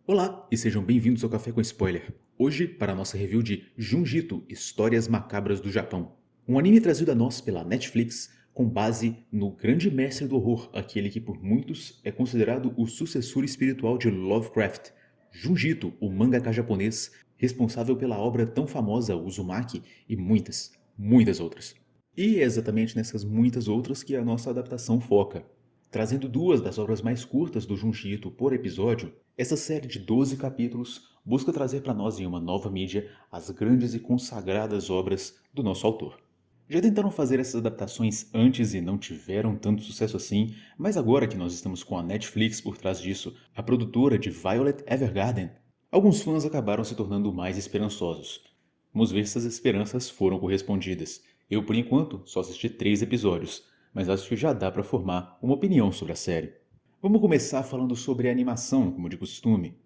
Olá e sejam bem-vindos ao Café com Spoiler. Hoje, para a nossa review de Junji Ito, Histórias Macabras do Japão. Um anime trazido a nós pela Netflix com base no grande mestre do horror, aquele que por muitos é considerado o sucessor espiritual de Lovecraft, Junji Ito, o mangaka japonês responsável pela obra tão famosa Uzumaki e muitas outras. E é exatamente nessas muitas outras que a nossa adaptação foca. Trazendo duas das obras mais curtas do Junji Ito por episódio, essa série de 12 capítulos busca trazer para nós em uma nova mídia as grandes e consagradas obras do nosso autor. Já tentaram fazer essas adaptações antes e não tiveram tanto sucesso assim, mas agora que nós estamos com a Netflix por trás disso, a produtora de Violet Evergarden, alguns fãs acabaram se tornando mais esperançosos. Vamos ver se as esperanças foram correspondidas. Eu, por enquanto, só assisti 3 episódios, mas acho que já dá para formar uma opinião sobre a série. Vamos começar falando sobre a animação, como de costume.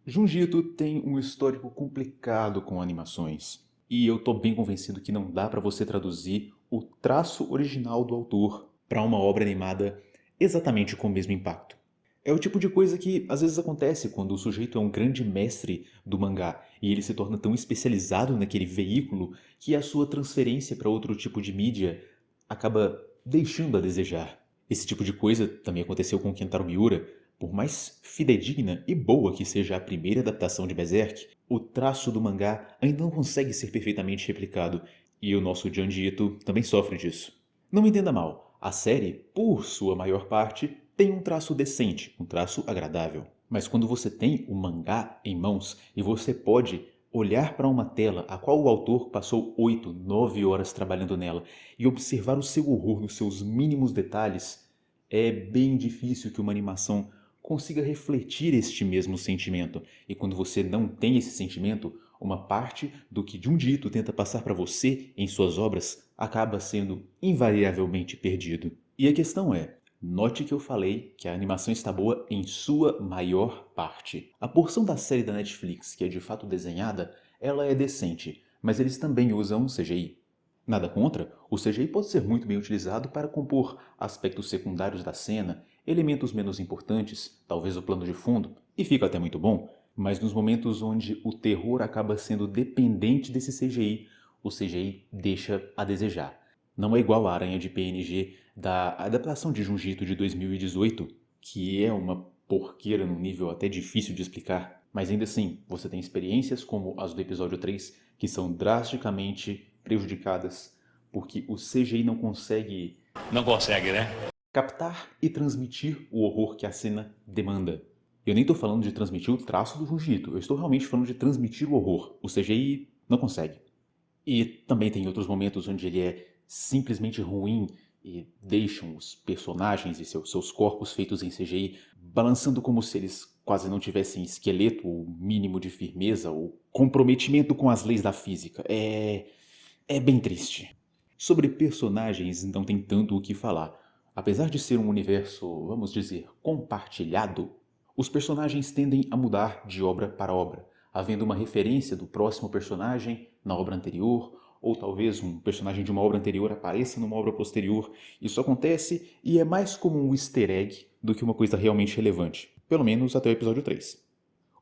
Junji Ito tem um histórico complicado com animações, e eu tô bem convencido que não dá para você traduzir o traço original do autor para uma obra animada exatamente com o mesmo impacto. É o tipo de coisa que às vezes acontece quando o sujeito é um grande mestre do mangá e ele se torna tão especializado naquele veículo que a sua transferência para outro tipo de mídia acaba deixando a desejar. Esse tipo de coisa também aconteceu com Kentaro Miura. Por mais fidedigna e boa que seja a primeira adaptação de Berserk, o traço do mangá ainda não consegue ser perfeitamente replicado, e o nosso Junji Ito também sofre disso. Não me entenda mal, a série, por sua maior parte, tem um traço decente, um traço agradável. Mas quando você tem o mangá em mãos e você pode olhar para uma tela a qual o autor passou 8, 9 horas trabalhando nela e observar o seu horror nos seus mínimos detalhes, é bem difícil que uma animação consiga refletir este mesmo sentimento. E quando você não tem esse sentimento, uma parte do que Junji Ito tenta passar para você em suas obras acaba sendo invariavelmente perdido. E a questão é, note que eu falei que a animação está boa em sua maior parte. A porção da série da Netflix que é de fato desenhada, ela é decente, mas eles também usam CGI. Nada contra, o CGI pode ser muito bem utilizado para compor aspectos secundários da cena, elementos menos importantes, talvez o plano de fundo, e fica até muito bom, mas nos momentos onde o terror acaba sendo dependente desse CGI, o CGI deixa a desejar. Não é igual a Aranha de PNG da adaptação de Junji Ito de 2018, que é uma porqueira num nível até difícil de explicar, mas ainda assim, você tem experiências como as do episódio 3 que são drasticamente prejudicadas porque o CGI não consegue né? captar e transmitir o horror que a cena demanda. Eu nem estou falando de transmitir o traço do Junji Ito, eu estou realmente falando de transmitir o horror. O CGI não consegue. E também tem outros momentos onde ele é simplesmente ruim e deixam os personagens e seus corpos feitos em CGI balançando como se eles quase não tivessem esqueleto ou mínimo de firmeza ou comprometimento com as leis da física. É bem triste. Sobre personagens não tem tanto o que falar. Apesar de ser um universo, vamos dizer, compartilhado, os personagens tendem a mudar de obra para obra, havendo uma referência do próximo personagem na obra anterior, ou talvez um personagem de uma obra anterior apareça numa obra posterior. Isso acontece e é mais como um easter egg do que uma coisa realmente relevante, pelo menos até o episódio 3.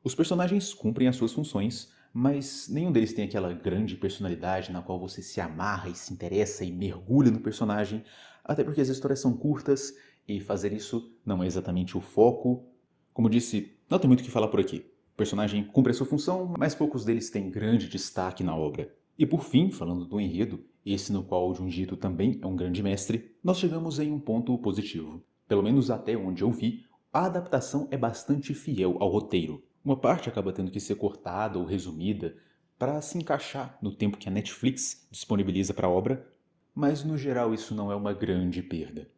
Os personagens cumprem as suas funções, mas nenhum deles tem aquela grande personalidade na qual você se amarra e se interessa e mergulha no personagem, até porque as histórias são curtas e fazer isso não é exatamente o foco. Como disse, não tem muito o que falar por aqui. O personagem cumpre a sua função, mas poucos deles têm grande destaque na obra. E por fim, falando do enredo, esse no qual o Junji Ito também é um grande mestre, nós chegamos em um ponto positivo. Pelo menos até onde eu vi, a adaptação é bastante fiel ao roteiro. Uma parte acaba tendo que ser cortada ou resumida para se encaixar no tempo que a Netflix disponibiliza para a obra, mas no geral isso não é uma grande perda.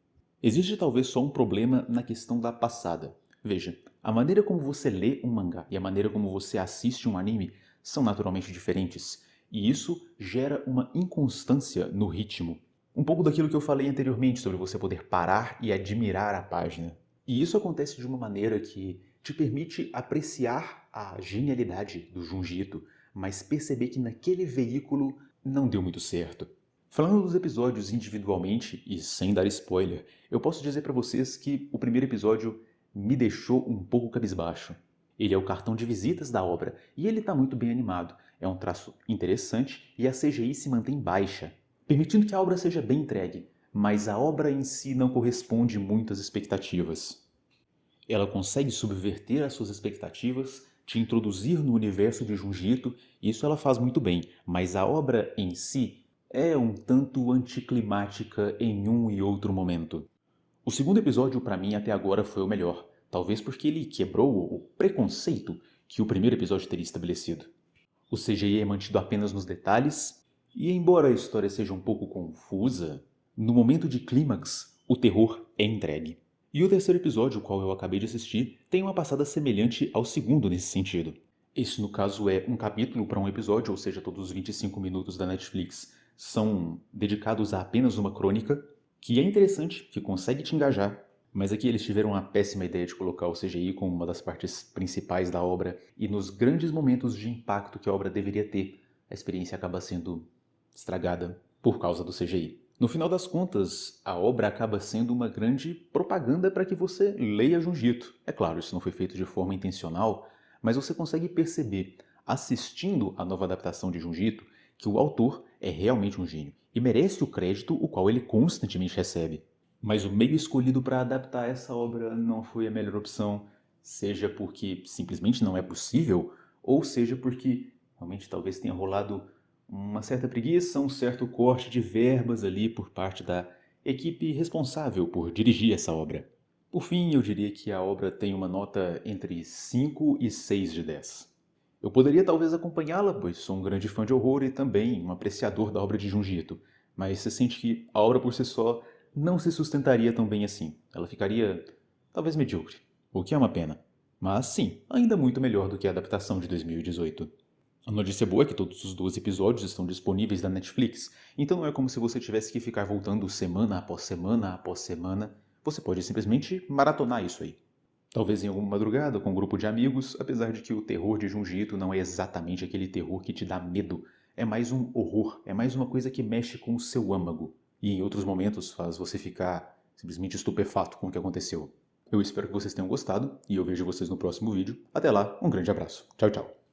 Existe talvez só um problema na questão da passada. Veja, a maneira como você lê um mangá e a maneira como você assiste um anime são naturalmente diferentes, e isso gera uma inconstância no ritmo. Um pouco daquilo que eu falei anteriormente sobre você poder parar e admirar a página. E isso acontece de uma maneira que te permite apreciar a genialidade do Junji Ito, mas perceber que naquele veículo não deu muito certo. Falando dos episódios individualmente e sem dar spoiler, eu posso dizer para vocês que o primeiro episódio me deixou um pouco cabisbaixo. Ele é o cartão de visitas da obra e ele está muito bem animado. É um traço interessante e a CGI se mantém baixa, permitindo que a obra seja bem entregue, mas a obra em si não corresponde muito às expectativas. Ela consegue subverter as suas expectativas, te introduzir no universo de Junji Ito, isso ela faz muito bem, mas a obra em si é um tanto anticlimática em um e outro momento. O segundo episódio, para mim, até agora foi o melhor, talvez porque ele quebrou o preconceito que o primeiro episódio teria estabelecido. O CGI é mantido apenas nos detalhes, e embora a história seja um pouco confusa, no momento de clímax, o terror é entregue. E o terceiro episódio, o qual eu acabei de assistir, tem uma passada semelhante ao segundo nesse sentido. Esse, no caso, é um capítulo para um episódio, ou seja, todos os 25 minutos da Netflix são dedicados a apenas uma crônica, que é interessante, que consegue te engajar, mas aqui eles tiveram a péssima ideia de colocar o CGI como uma das partes principais da obra, e nos grandes momentos de impacto que a obra deveria ter, a experiência acaba sendo estragada por causa do CGI. No final das contas, a obra acaba sendo uma grande propaganda para que você leia Junji Ito. É claro, isso não foi feito de forma intencional, mas você consegue perceber, assistindo a nova adaptação de Junji Ito, que o autor é realmente um gênio e merece o crédito o qual ele constantemente recebe. Mas o meio escolhido para adaptar essa obra não foi a melhor opção, seja porque simplesmente não é possível, ou seja porque realmente talvez tenha rolado uma certa preguiça, um certo corte de verbas ali por parte da equipe responsável por dirigir essa obra. Por fim, eu diria que a obra tem uma nota entre 5 e 6 de 10. Eu poderia talvez acompanhá-la, pois sou um grande fã de horror e também um apreciador da obra de Junji Ito, mas você sente que a obra por si só não se sustentaria tão bem assim. Ela ficaria talvez medíocre, o que é uma pena. Mas sim, ainda muito melhor do que a adaptação de 2018. A notícia boa é que todos os 12 episódios estão disponíveis na Netflix, então não é como se você tivesse que ficar voltando semana após semana após semana. Você pode simplesmente maratonar isso aí. Talvez em alguma madrugada com um grupo de amigos, apesar de que o terror de Junji Ito não é exatamente aquele terror que te dá medo. É mais um horror, é mais uma coisa que mexe com o seu âmago. E em outros momentos faz você ficar simplesmente estupefato com o que aconteceu. Eu espero que vocês tenham gostado e eu vejo vocês no próximo vídeo. Até lá, um grande abraço. Tchau, tchau.